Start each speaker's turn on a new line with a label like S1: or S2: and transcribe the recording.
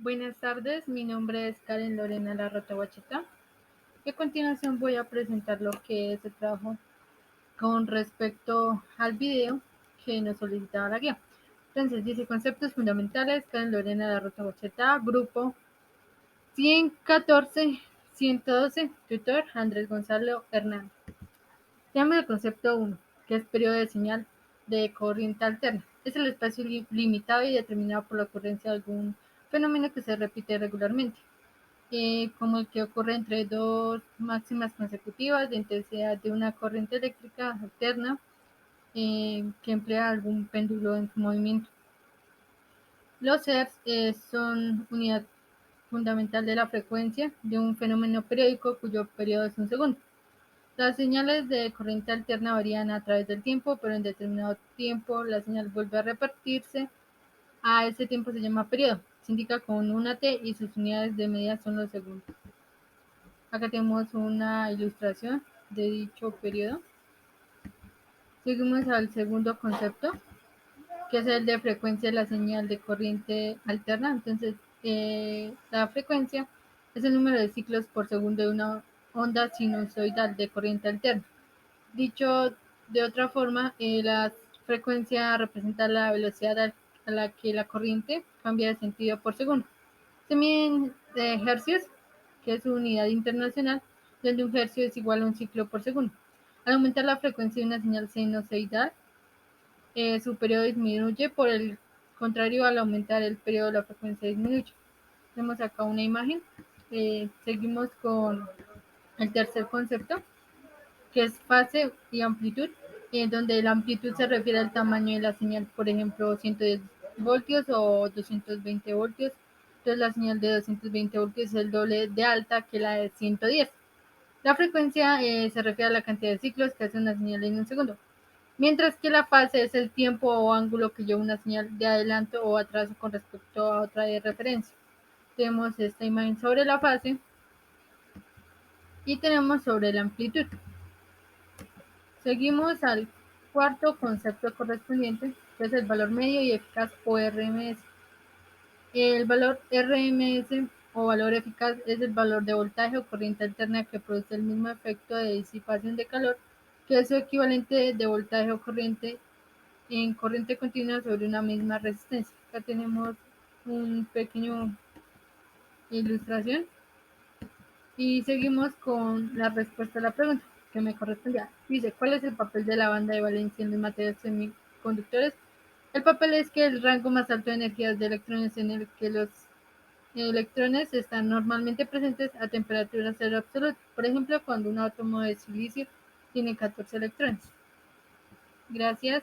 S1: Buenas tardes, mi nombre es Karen Lorena Larrota Guacheta y a continuación voy a presentar lo que es el trabajo con respecto al video que nos solicitaba la guía. Entonces dice conceptos fundamentales, Karen Lorena Larrota Guacheta, grupo 114-112, tutor Andrés Gonzalo Hernández. Tenemos el concepto 1, que es periodo de señal de corriente alterna. Es el espacio limitado y determinado por la ocurrencia de algún fenómeno que se repite regularmente, como el que ocurre entre dos máximas consecutivas de intensidad de una corriente eléctrica alterna que emplea algún péndulo en su movimiento. Los hertz son unidad fundamental de la frecuencia de un fenómeno periódico cuyo periodo es un segundo. Las señales de corriente alterna varían a través del tiempo, pero en determinado tiempo la señal vuelve a repetirse. A ese tiempo se llama periodo. Se indica con una T y sus unidades de medida son los segundos. Acá tenemos una ilustración de dicho periodo. Seguimos al segundo concepto, que es el de frecuencia de la señal de corriente alterna. Entonces, la frecuencia es el número de ciclos por segundo de una onda sinusoidal de corriente alterna. Dicho de otra forma, la frecuencia representa la velocidad a la que la corriente cambia de sentido por segundo. Se miden hercios, que es su unidad internacional, donde un hercio es igual a un ciclo por segundo. Al aumentar la frecuencia de una señal sinusoidal, su periodo disminuye, por el contrario, al aumentar el periodo la frecuencia disminuye. Tenemos acá una imagen. Seguimos con el tercer concepto, que es fase y amplitud, donde la amplitud se refiere al tamaño de la señal, por ejemplo, 110 voltios o 220 voltios. Entonces la señal de 220 voltios es el doble de alta que la de 110. La frecuencia se refiere a la cantidad de ciclos que hace una señal en un segundo, mientras que la fase es el tiempo o ángulo que lleva una señal de adelanto o atraso con respecto a otra de referencia. Tenemos esta imagen sobre la fase y tenemos sobre la amplitud. Seguimos al cuarto concepto correspondiente, que es el valor medio y eficaz o RMS. El valor RMS o valor eficaz es el valor de voltaje o corriente alterna que produce el mismo efecto de disipación de calor que su equivalente de voltaje o corriente en corriente continua sobre una misma resistencia. Acá tenemos un pequeño ilustración y seguimos con la respuesta a la pregunta que me correspondía. Dice, ¿cuál es el papel de la banda de valencia en los materiales semiconductores? El papel es que el rango más alto de energías de electrones en el que los electrones están normalmente presentes a temperatura cero absoluta. Por ejemplo, cuando un átomo de silicio tiene 14 electrones. Gracias.